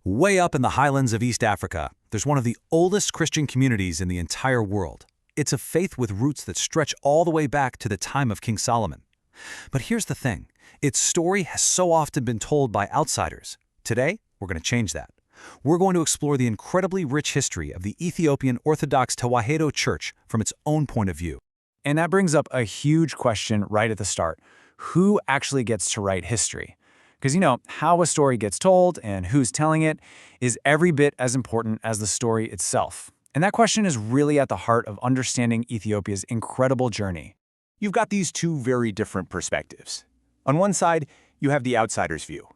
Way up in the highlands of East Africa, there's one of the oldest Christian communities in the entire world. It's a faith with roots that stretch all the way back to the time of King Solomon. But here's the thing, its story has so often been told by outsiders. Today, we're going to change that. We're going to explore the incredibly rich history of the Ethiopian Orthodox Tewahedo Church from its own point of view. And that brings up a huge question right at the start. Who actually gets to write history? Because, how a story gets told and who's telling it is every bit as important as the story itself. And that question is really at the heart of understanding Ethiopia's incredible journey. You've got these two very different perspectives. On one side, you have the outsider's view.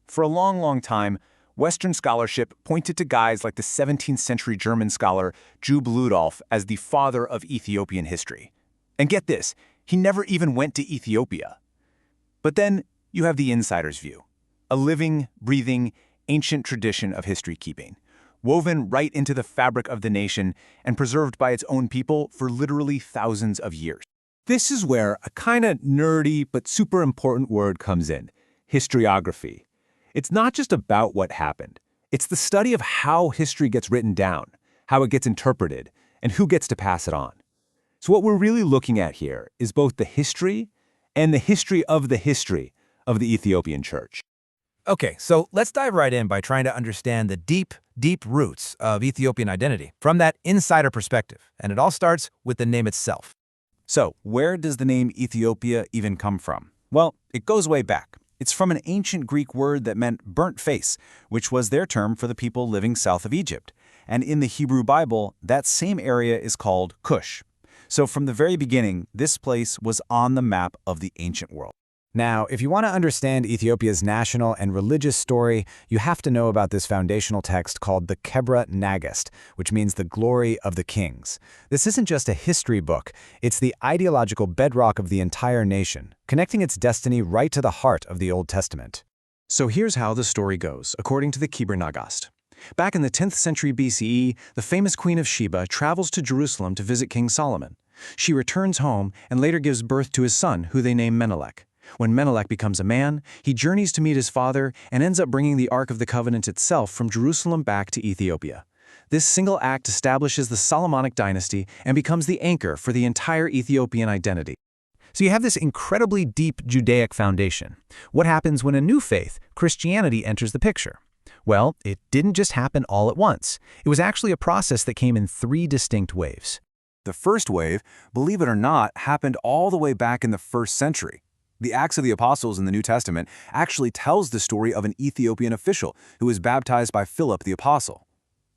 For a long time, Western scholarship pointed to guys like the 17th century German scholar Job Ludolf as the father of Ethiopian history. And get this, he never even went to Ethiopia. But then you have the insider's view, a living, breathing, ancient tradition of history-keeping, woven right into the fabric of the nation and preserved by its own people for literally thousands of years. This is where a kind of nerdy but super important word comes in, historiography. It's not just about what happened. It's the study of how history gets written down, how it gets interpreted, and who gets to pass it on. So what we're really looking at here is both the history and the history of the Ethiopian Church. Okay, so let's dive right in by trying to understand the deep roots of Ethiopian identity from that insider perspective. And it all starts with the name itself. So, where does the name Ethiopia even come from? Well, it goes way back. It's from an ancient Greek word that meant burnt face, which was their term for the people living south of Egypt. And in the Hebrew Bible, that same area is called Cush. So from the very beginning, this place was on the map of the ancient world. Now, if you want to understand Ethiopia's national and religious story, you have to know about this foundational text called the Kebra Nagast, which means the glory of the kings. This isn't just a history book, it's the ideological bedrock of the entire nation, connecting its destiny right to the heart of the Old Testament. So here's how the story goes, according to the Kebra Nagast. Back in the 10th century BCE, the famous Queen of Sheba travels to Jerusalem to visit King Solomon. She returns home and later gives birth to his son, who they name Menelik. When Menelik becomes a man, he journeys to meet his father and ends up bringing the Ark of the Covenant itself from Jerusalem back to Ethiopia. This single act establishes the Solomonic dynasty and becomes the anchor for the entire Ethiopian identity. So you have this incredibly deep Judaic foundation. What happens when a new faith, Christianity, enters the picture? Well, it didn't just happen all at once. It was actually a process that came in 3 distinct waves. The first wave, believe it or not, happened all the way back in the 1st century. The Acts of the Apostles in the New Testament actually tells the story of an Ethiopian official who was baptized by Philip the Apostle.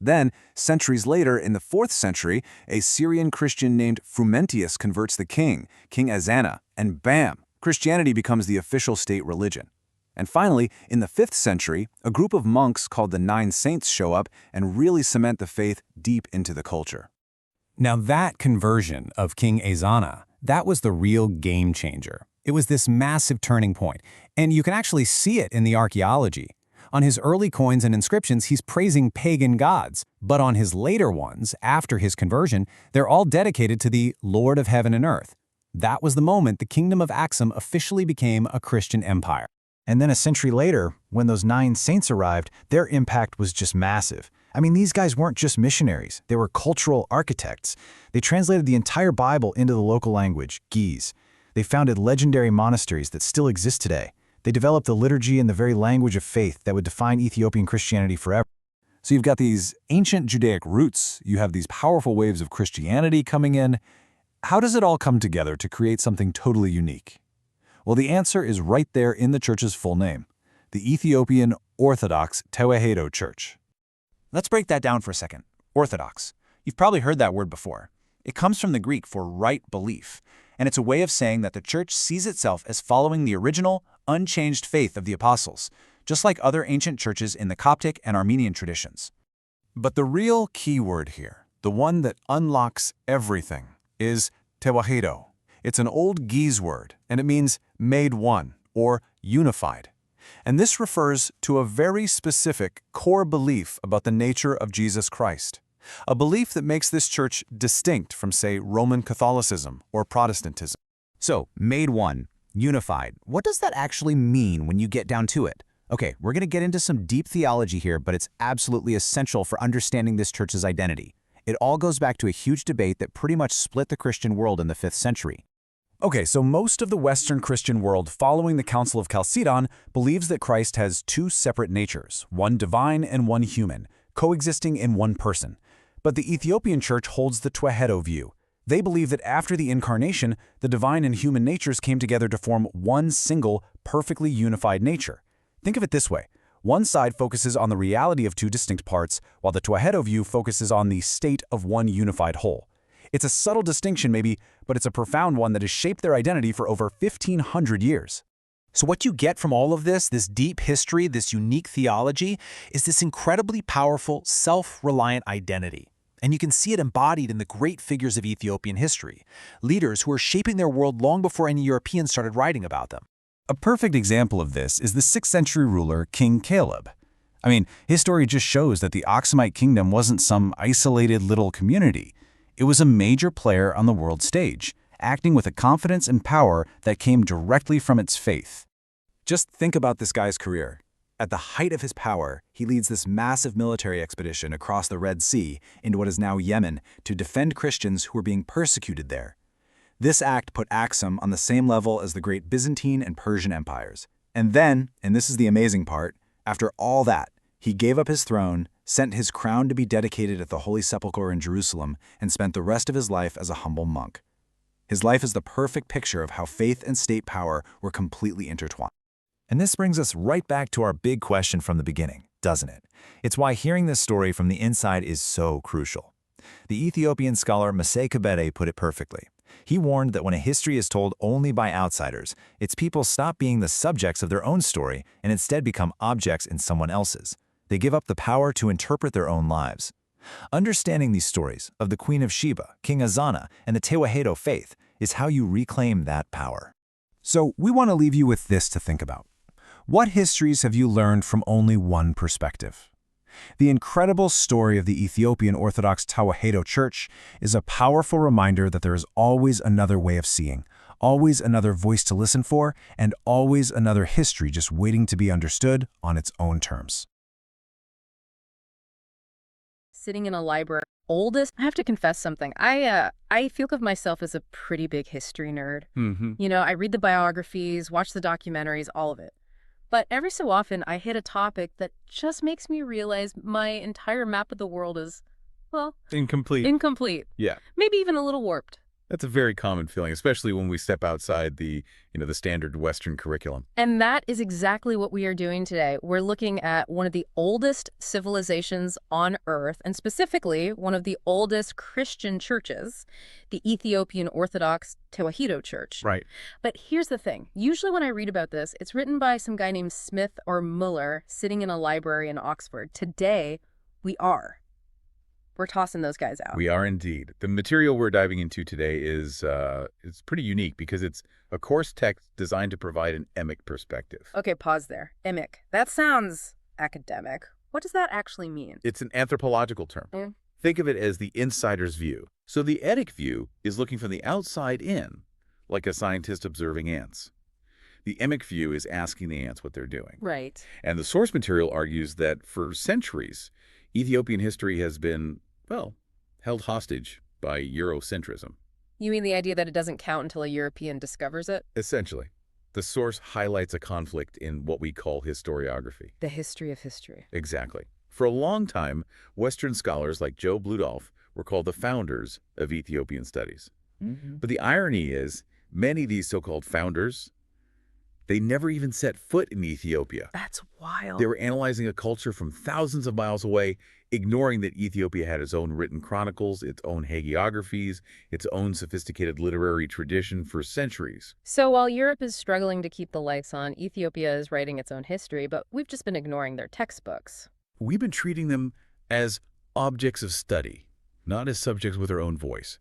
Then, centuries later, in the 4th century, a Syrian Christian named Frumentius converts the king, King Azana, and bam, Christianity becomes the official state religion. And finally, in the 5th century, a group of monks called the 9 Saints show up and really cement the faith deep into the culture. Now that conversion of King Azana, that was the real game changer. It was this massive turning point, and you can actually see it in the archaeology. On his early coins and inscriptions, he's praising pagan gods, but on his later ones, after his conversion, they're all dedicated to the Lord of heaven and earth. That was the moment the kingdom of Axum officially became a Christian empire. And then a century later, when those 9 saints arrived, their impact was just massive. I mean, these guys weren't just missionaries, they were cultural architects. They translated the entire Bible into the local language, Ge'ez. They founded legendary monasteries that still exist today. They developed the liturgy and the very language of faith that would define Ethiopian Christianity forever. So you've got these ancient Judaic roots, you have these powerful waves of Christianity coming in. How does it all come together to create something totally unique? Well, the answer is right there in the church's full name, the Ethiopian Orthodox Tewahedo Church. Let's break that down for a second. Orthodox. You've probably heard that word before. It comes from the Greek for right belief, and it's a way of saying that the church sees itself as following the original, unchanged faith of the apostles, just like other ancient churches in the Coptic and Armenian traditions. But the real key word here, the one that unlocks everything, is Tewahedo. It's an old Ge'ez word, and it means made one, or unified. And this refers to a very specific core belief about the nature of Jesus Christ. A belief that makes this church distinct from, say, Roman Catholicism or Protestantism. So, made one, unified. What does that actually mean when you get down to it? Okay, we're going to get into some deep theology here, but it's absolutely essential for understanding this church's identity. It all goes back to a huge debate that pretty much split the Christian world in the 5th century. Okay, so most of the Western Christian world following the Council of Chalcedon believes that Christ has two separate natures, one divine and one human, coexisting in one person. But the Ethiopian church holds the Tewahedo view. They believe that after the incarnation, the divine and human natures came together to form one single, perfectly unified nature. Think of it this way. One side focuses on the reality of two distinct parts, while the Tewahedo view focuses on the state of one unified whole. It's a subtle distinction maybe, but it's a profound one that has shaped their identity for over 1,500 years. So what you get from all of this deep history, this unique theology, is this incredibly powerful, self-reliant identity. And you can see it embodied in the great figures of Ethiopian history, leaders who are shaping their world long before any Europeans started writing about them. A perfect example of this is the 6th century ruler King Caleb. I mean, his story just shows that the Aksumite kingdom wasn't some isolated little community. It was a major player on the world stage, acting with a confidence and power that came directly from its faith. Just think about this guy's career. At the height of his power, he leads this massive military expedition across the Red Sea into what is now Yemen to defend Christians who were being persecuted there. This act put Aksum on the same level as the great Byzantine and Persian empires. And then, and this is the amazing part, after all that, he gave up his throne, sent his crown to be dedicated at the Holy Sepulchre in Jerusalem, and spent the rest of his life as a humble monk. His life is the perfect picture of how faith and state power were completely intertwined. And this brings us right back to our big question from the beginning, doesn't it? It's why hearing this story from the inside is so crucial. The Ethiopian scholar Masay Kabede put it perfectly. He warned that when a history is told only by outsiders, its people stop being the subjects of their own story and instead become objects in someone else's. They give up the power to interpret their own lives. Understanding these stories of the Queen of Sheba, King Ezana, and the Tewahedo faith is how you reclaim that power. So we want to leave you with this to think about. What histories have you learned from only one perspective? The incredible story of the Ethiopian Orthodox Tewahedo Church is a powerful reminder that there is always another way of seeing, always another voice to listen for, and always another history just waiting to be understood on its own terms. Sitting in a library. Oldest, I have to confess something. I feel of myself as a pretty big history nerd. You know, I read the biographies, watch the documentaries, all of it. But every so often, I hit a topic that just makes me realize my entire map of the world is, well, incomplete. Yeah. Maybe even a little warped. That's a very common feeling, especially when we step outside the standard Western curriculum. And that is exactly what we are doing today. We're looking at one of the oldest civilizations on Earth, and specifically one of the oldest Christian churches, the Ethiopian Orthodox Tewahedo Church. Right. But here's the thing. Usually when I read about this, it's written by some guy named Smith or Muller sitting in a library in Oxford. Today, we're tossing those guys out. We are indeed. The material we're diving into today is it's pretty unique because it's a course text designed to provide an emic perspective. Okay, pause there. Emic. That sounds academic. What does that actually mean? It's an anthropological term. Think of it as the insider's view. So the etic view is looking from the outside in, like a scientist observing ants. The emic view is asking the ants what they're doing. Right. And the source material argues that for centuries, Ethiopian history has been, well, held hostage by Eurocentrism. You mean the idea that it doesn't count until a European discovers it? Essentially. The source highlights a conflict in what we call historiography. The history of history. Exactly. For a long time, Western scholars like Joe Bludolf were called the founders of Ethiopian studies. But the irony is, many of these so-called founders, they never even set foot in Ethiopia. That's wild. They were analyzing a culture from thousands of miles away, ignoring that Ethiopia had its own written chronicles, its own hagiographies, its own sophisticated literary tradition for centuries. So while Europe is struggling to keep the lights on, Ethiopia is writing its own history, but we've just been ignoring their textbooks. We've been treating them as objects of study, not as subjects with their own voice.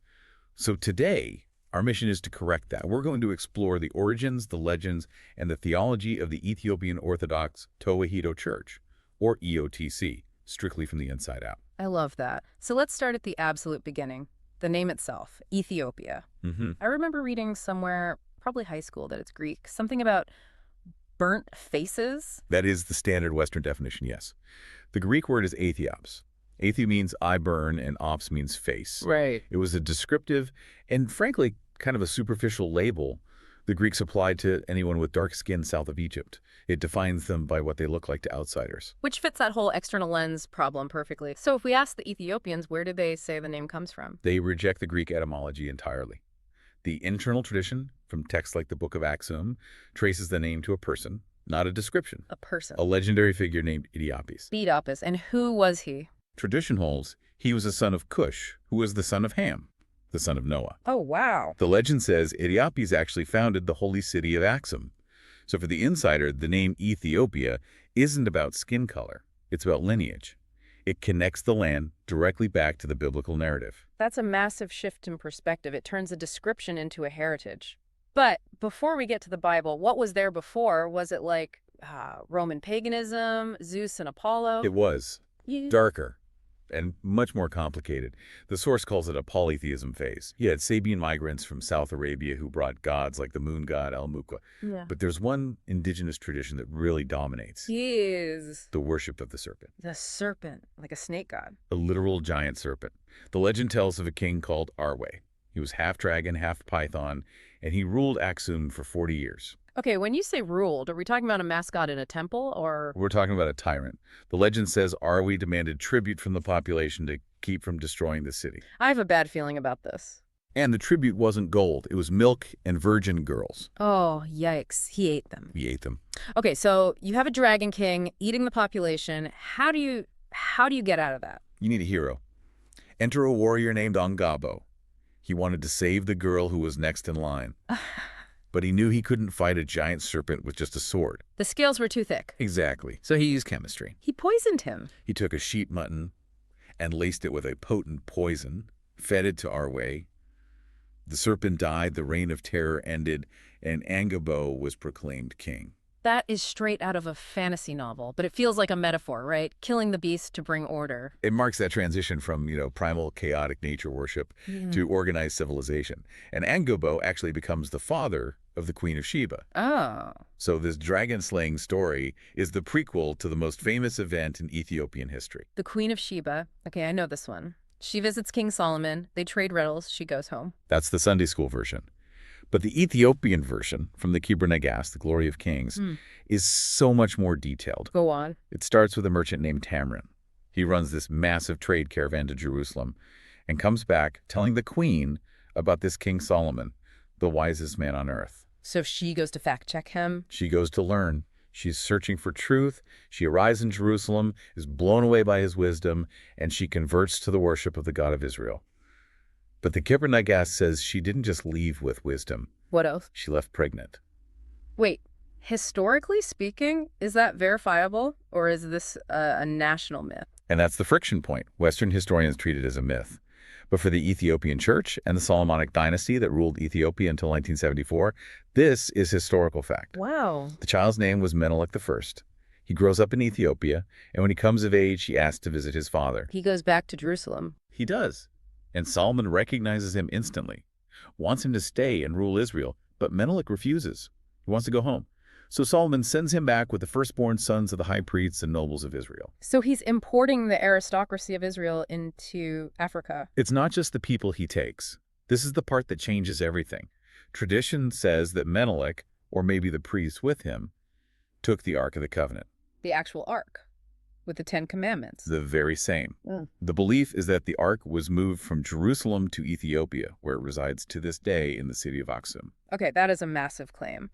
So today, our mission is to correct that. We're going to explore the origins, the legends, and the theology of the Ethiopian Orthodox Tewahedo Church, or EOTC, strictly from the inside out. I love that. So let's start at the absolute beginning. The name itself, Ethiopia. I remember reading somewhere, probably high school, that it's Greek. Something about burnt faces? That is the standard Western definition, yes. The Greek word is Ethiops. Athio means I burn, and ops means face. Right. It was a descriptive and, frankly, kind of a superficial label the Greeks applied to anyone with dark skin south of Egypt. It defines them by what they look like to outsiders. Which fits that whole external lens problem perfectly. So if we ask the Ethiopians, where did they say the name comes from? They reject the Greek etymology entirely. The internal tradition, from texts like the Book of Axum, traces the name to a person, not a description. A person. A legendary figure named Ethiopias. Oedipus. And who was he? Tradition holds he was a son of Cush, who was the son of Ham, the son of Noah. Oh, wow. The legend says Ethiopias actually founded the holy city of Axum. So for the insider, the name Ethiopia isn't about skin color. It's about lineage. It connects the land directly back to the biblical narrative. That's a massive shift in perspective. It turns a description into a heritage. But before we get to the Bible, what was there before? Was it like Roman paganism, Zeus and Apollo? It was darker and much more complicated. The source calls it a polytheism phase. You had Sabian migrants from South Arabia who brought gods like the moon god Al-Mukwa. Yeah. But there's one indigenous tradition that really dominates. Yes. The worship of the serpent. The serpent, like a snake god. A literal giant serpent. The legend tells of a king called Arwe. He was half dragon, half python, and he ruled Axum for 40 years. Okay, when you say ruled, are we talking about a mascot in a temple or? We're talking about a tyrant. The legend says Arwe demanded tribute from the population to keep from destroying the city. I have a bad feeling about this. And the tribute wasn't gold. It was milk and virgin girls. Oh, yikes. He ate them. He ate them. Okay, so you have a dragon king eating the population. How do you get out of that? You need a hero. Enter a warrior named Angabo. He wanted to save the girl who was next in line. But he knew he couldn't fight a giant serpent with just a sword. The scales were too thick. Exactly. So he used chemistry. He poisoned him. He took a sheep mutton and laced it with a potent poison, fed it to Arwe. The serpent died, the reign of terror ended, and Angabo was proclaimed king. That is straight out of a fantasy novel, but it feels like a metaphor, right? Killing the beast to bring order. It marks that transition from, primal chaotic nature worship to organized civilization. And Angabo actually becomes the father of the Queen of Sheba. Oh. So this dragon-slaying story is the prequel to the most famous event in Ethiopian history. The Queen of Sheba. Okay, I know this one. She visits King Solomon. They trade riddles. She goes home. That's the Sunday school version. But the Ethiopian version from the Kibra Nagast, the Glory of Kings, is so much more detailed. Go on. It starts with a merchant named Tamrin. He runs this massive trade caravan to Jerusalem and comes back telling the queen about this King Solomon, the wisest man on earth. So she goes to fact check him. She goes to learn. She's searching for truth. She arrives in Jerusalem, is blown away by his wisdom, and she converts to the worship of the God of Israel. But the Kibra Nagast says she didn't just leave with wisdom. What else? She left pregnant. Wait, historically speaking, is that verifiable, or is this a national myth? And that's the friction point. Western historians treat it as a myth. But for the Ethiopian church and the Solomonic dynasty that ruled Ethiopia until 1974, this is historical fact. Wow. The child's name was Menelik I. He grows up in Ethiopia, and when he comes of age, he asks to visit his father. He goes back to Jerusalem. He does. And Solomon recognizes him instantly, wants him to stay and rule Israel, but Menelik refuses. He wants to go home. So Solomon sends him back with the firstborn sons of the high priests and nobles of Israel. So he's importing the aristocracy of Israel into Africa. It's not just the people he takes. This is the part that changes everything. Tradition says that Menelik, or maybe the priests with him, took the Ark of the Covenant. The actual Ark. With the 10 Commandments. The very same. The belief is that the Ark was moved from Jerusalem to Ethiopia, where it resides to this day in the city of Axum. Okay, that is a massive claim.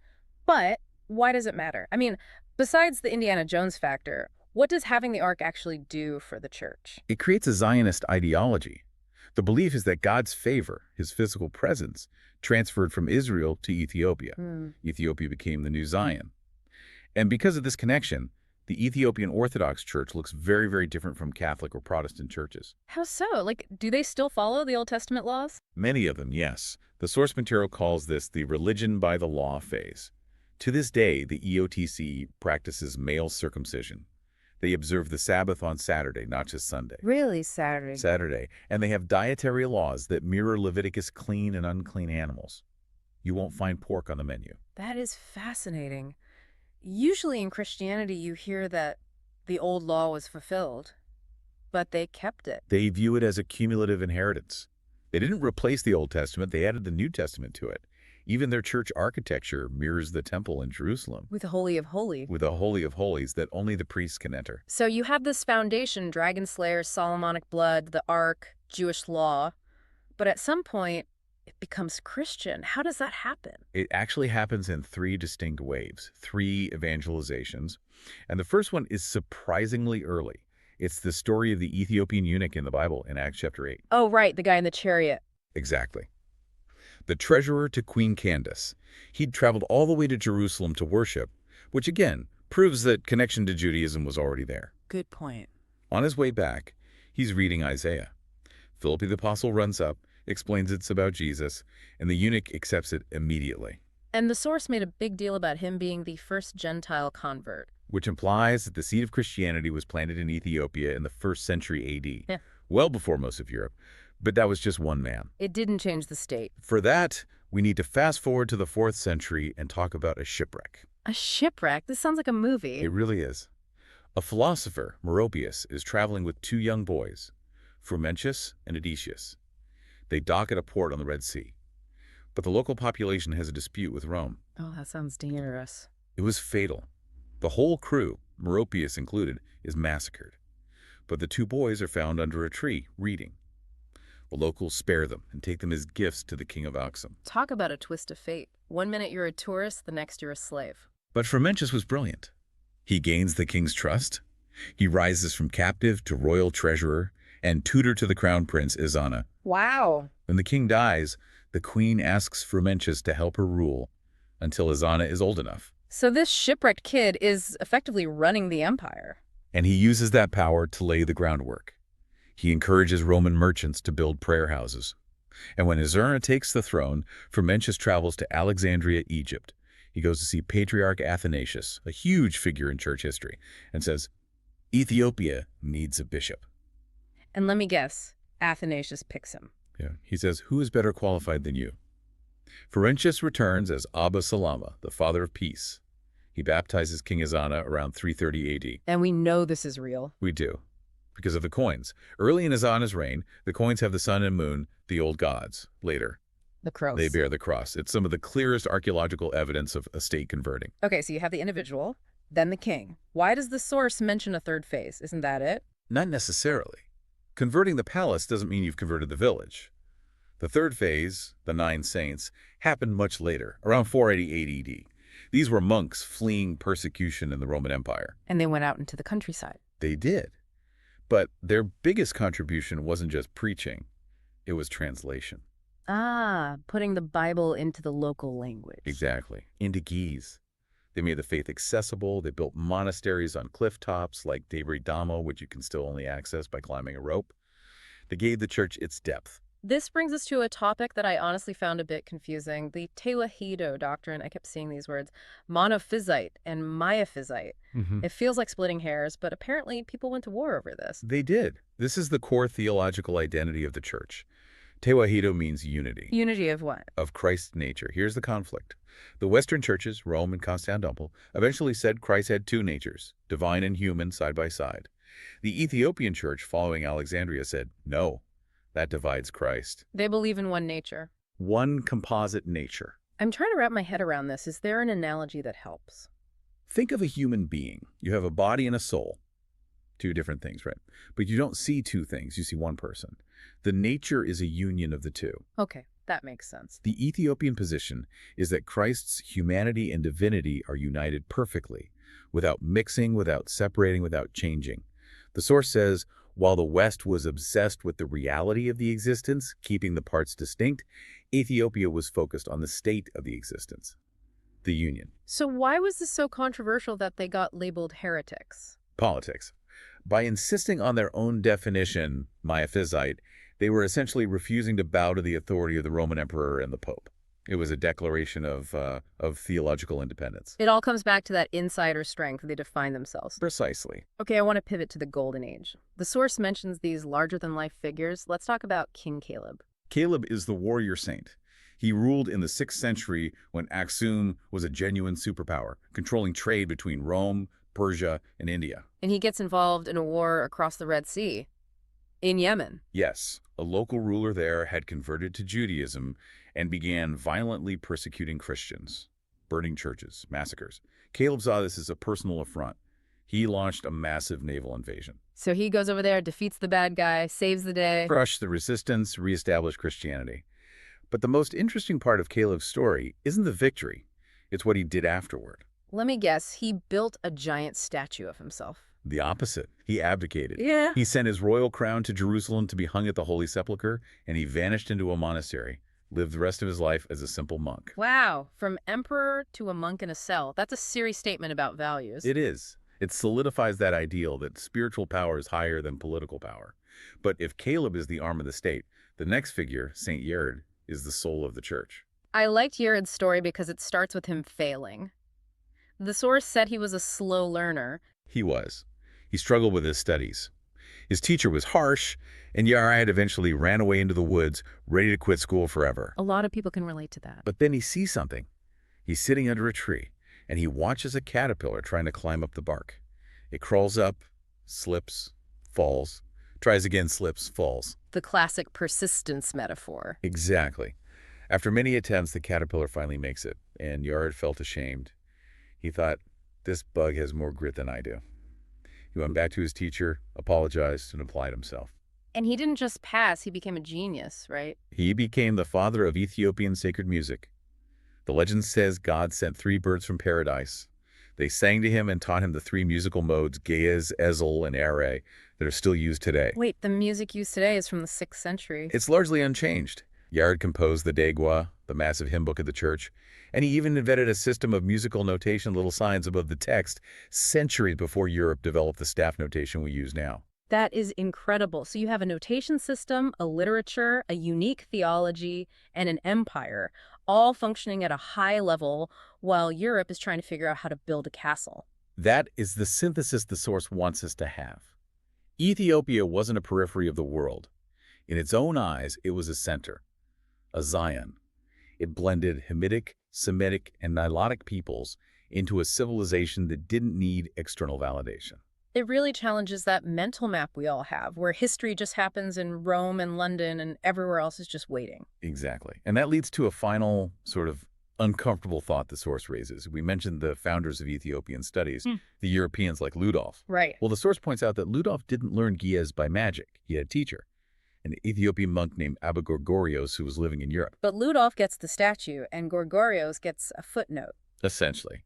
But why does it matter? I mean, besides the Indiana Jones factor, what does having the Ark actually do for the church? It creates a Zionist ideology. The belief is that God's favor, his physical presence, transferred from Israel to Ethiopia. Ethiopia became the new Zion. And because of this connection, the Ethiopian Orthodox Church looks very, very different from Catholic or Protestant churches. How so? Like, do they still follow the Old Testament laws? Many of them, yes. The source material calls this the religion by the law phase. To this day, the EOTC practices male circumcision. They observe the Sabbath on Saturday, not just Sunday. Really, Saturday? Saturday. And they have dietary laws that mirror Leviticus clean and unclean animals. You won't find pork on the menu. That is fascinating. Usually in Christianity, you hear that the old law was fulfilled, but they kept it. They view it as a cumulative inheritance. They didn't replace the Old Testament, they added the New Testament to it. Even their church architecture mirrors the temple in Jerusalem, With the Holy of Holies. with a Holy of Holies that only the priests can enter. So you have this foundation, dragon slayers, Solomonic blood, the Ark, Jewish law, but at some point, it becomes Christian. How does that happen? It actually happens in 3 distinct waves, 3 evangelizations. And the first one is surprisingly early. It's the story of the Ethiopian eunuch in the Bible in Acts chapter 8. Oh, right, the guy in the chariot. Exactly. The treasurer to Queen Candace. He'd traveled all the way to Jerusalem to worship, which again proves that connection to Judaism was already there. Good point. On his way back, he's reading Isaiah. Philip the apostle runs up, explains it's about Jesus, and the eunuch accepts it immediately, And the source made a big deal about him being the first Gentile convert. which implies that the seed of Christianity was planted in Ethiopia in the 1st century AD, Yeah. well before most of Europe. But that was just one man. It didn't change the state. For that, we need to fast forward to the 4th century and talk about a shipwreck. A shipwreck? This sounds like a movie. It really is. A philosopher, Meropius, is traveling with 2 young boys, Frumentius and Odysseus. They dock at a port on the Red Sea. But the local population has a dispute with Rome. Oh, that sounds dangerous. It was fatal. The whole crew, Meropius included, is massacred. But the 2 boys are found under a tree, reading. The locals spare them and take them as gifts to the king of Aksum. Talk about a twist of fate. One minute you're a tourist, the next you're a slave. But Frumentius was brilliant. He gains the king's trust. He rises from captive to royal treasurer and tutor to the crown prince, Izana. Wow. When the king dies, the queen asks Frumentius to help her rule until Izana is old enough. So this shipwrecked kid is effectively running the empire. And he uses that power to lay the groundwork. He encourages Roman merchants to build prayer houses. And when Izana takes the throne, Frumentius travels to Alexandria, Egypt. He goes to see Patriarch Athanasius, a huge figure in church history, and says, Ethiopia needs a bishop. And let me guess, Athanasius picks him. Yeah. He says, who is better qualified than you? Frumentius returns as Abba Salama, the father of peace. He baptizes King Izana around 330 AD. And we know this is real. We do, because of the coins. Early in Izana's reign, the coins have the sun and moon, the old gods. Later, The cross. they bear the cross. It's some of the clearest archaeological evidence of a state converting. Okay, so you have the individual, then the king. Why does the source mention a third phase? Isn't that it? Not necessarily. Converting the palace doesn't mean you've converted the village. The third phase, the 9 saints, happened much later, around 488 AD. These were monks fleeing persecution in the Roman Empire. And they went out into the countryside. They did. But their biggest contribution wasn't just preaching, it was translation. Ah, putting the Bible into the local language. Exactly. Into Ge'ez. They made the faith accessible. They built monasteries on cliff tops like Debre Damo, which you can still only access by climbing a rope. They gave the church its depth. This brings us to a topic that I honestly found a bit confusing, the Tewahedo doctrine. I kept seeing these words, monophysite and miaphysite. It feels like splitting hairs, but apparently people went to war over this. They did. This is the core theological identity of the church. Tewahedo means unity. Unity of what? Of Christ's nature. Here's the conflict. The Western churches, Rome and Constantinople, eventually said Christ had 2 natures, divine and human, side by side. The Ethiopian church, following Alexandria, said, no, that divides Christ. They believe in one nature. One composite nature. I'm trying to wrap my head around this. Is there an analogy that helps? Think of a human being. You have a body and a soul. 2 different things, right? But you don't see 2 things. You see one person. The nature is a union of the 2. Okay, that makes sense. The Ethiopian position is that Christ's humanity and divinity are united perfectly, without mixing, without separating, without changing. The source says, while the West was obsessed with the reality of the existence, keeping the parts distinct, Ethiopia was focused on the state of the existence, the union. So why was this so controversial that they got labeled heretics? Politics. By insisting on their own definition, miaphysite, they were essentially refusing to bow to the authority of the Roman emperor and the pope. It was a declaration of theological independence. It all comes back to that insider strength. They define themselves. Precisely. Okay, I want to pivot to the Golden Age. The source mentions these larger-than-life figures. Let's talk about King Caleb. Caleb is the warrior saint. He ruled in the 6th century when Aksum was a genuine superpower, controlling trade between Rome, Persia, and India. And he gets involved in a war across the Red Sea, in Yemen. Yes, a local ruler there had converted to Judaism and began violently persecuting Christians, burning churches, massacres. Caleb saw this as a personal affront. He launched a massive naval invasion. So he goes over there, defeats the bad guy, saves the day. Crushed the resistance, reestablished Christianity. But the most interesting part of Caleb's story isn't the victory. It's what he did afterward. Let me guess, he built a giant statue of himself. The opposite. He abdicated. Yeah. He sent his royal crown to Jerusalem to be hung at the Holy Sepulchre, and he vanished into a monastery, lived the rest of his life as a simple monk. Wow, from emperor to a monk in a cell. That's a serious statement about values. It is. It solidifies that ideal that spiritual power is higher than political power. But if Caleb is the arm of the state, the next figure, St. Yared, is the soul of the church. I liked Yared's story because it starts with him failing. The source said he was a slow learner. He was. He struggled with his studies. His teacher was harsh, and Yared eventually ran away into the woods, ready to quit school forever. A lot of people can relate to that. But then he sees something. He's sitting under a tree, and he watches a caterpillar trying to climb up the bark. It crawls up, slips, falls, tries again, slips, falls. The classic persistence metaphor. Exactly. After many attempts, the caterpillar finally makes it, and Yared felt ashamed. He thought, this bug has more grit than I do. He went back to his teacher, apologized, and applied himself. And he didn't just pass, he became a genius, right? He became the father of Ethiopian sacred music. The legend says God sent 3 birds from paradise. They sang to him and taught him the 3 musical modes, Ge'ez, Ezel, and Are, that are still used today. Wait, the music used today is from the 6th century. It's largely unchanged. Yared composed the Degwa, the massive hymn book of the church, and he even invented a system of musical notation, little signs above the text, centuries before Europe developed the staff notation we use now. That is incredible. So you have a notation system, a literature, a unique theology, and an empire, all functioning at a high level while Europe is trying to figure out how to build a castle. That is the synthesis the source wants us to have. Ethiopia wasn't a periphery of the world. In its own eyes, it was a center, a Zion. It blended Hamitic, Semitic, and Nilotic peoples into a civilization that didn't need external validation. It really challenges that mental map we all have, where history just happens in Rome and London and everywhere else is just waiting. Exactly. And that leads to a final sort of uncomfortable thought the source raises. We mentioned the founders of Ethiopian studies, the Europeans like Ludolf. Right. Well, the source points out that Ludolf didn't learn Ge'ez by magic. He had a teacher, an Ethiopian monk named Abba Gorgorios who was living in Europe. But Ludolf gets the statue and Gorgorios gets a footnote. Essentially.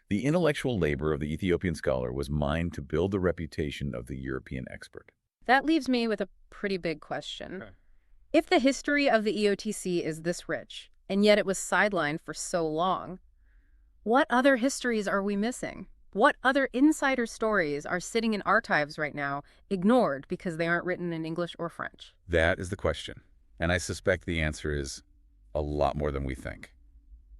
The intellectual labor of the Ethiopian scholar was mined to build the reputation of the European expert. That leaves me with a pretty big question. Okay. If the history of the EOTC is this rich, and yet it was sidelined for so long, what other histories are we missing? What other insider stories are sitting in archives right now, ignored because they aren't written in English or French? That is the question. And I suspect the answer is a lot more than we think.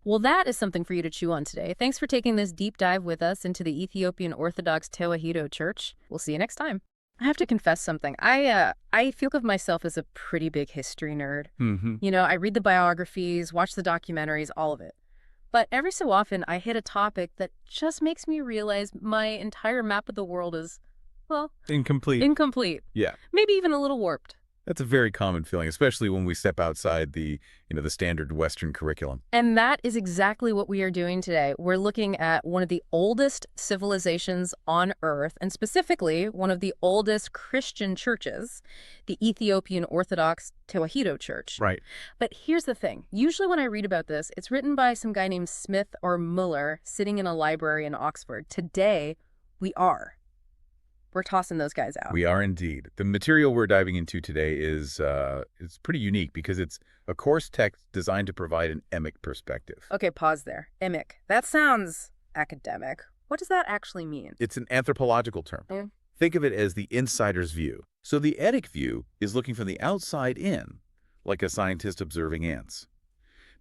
Well, that is something for you to chew on today. Thanks for taking this deep dive with us into the Ethiopian Orthodox Tewahedo Church. We'll see you next time. I have to confess something. I feel of myself as a pretty big history nerd. You know, I read the biographies, watch the documentaries, all of it. But every so often, I hit a topic that just makes me realize my entire map of the world is, well, incomplete. Yeah. Maybe even a little warped. That's a very common feeling, especially when we step outside the standard Western curriculum. And that is exactly what we are doing today. We're looking at one of the oldest civilizations on Earth, and specifically one of the oldest Christian churches, the Ethiopian Orthodox Tewahedo Church. Right. But here's the thing. Usually when I read about this, it's written by some guy named Smith or Muller sitting in a library in Oxford. Today, we're tossing those guys out. We are indeed. The material we're diving into today is it's pretty unique because it's a course text designed to provide an emic perspective. Okay, pause there. Emic. That sounds academic. What does that actually mean? It's an anthropological term. Think of it as the insider's view. So the etic view is looking from the outside in, like a scientist observing ants.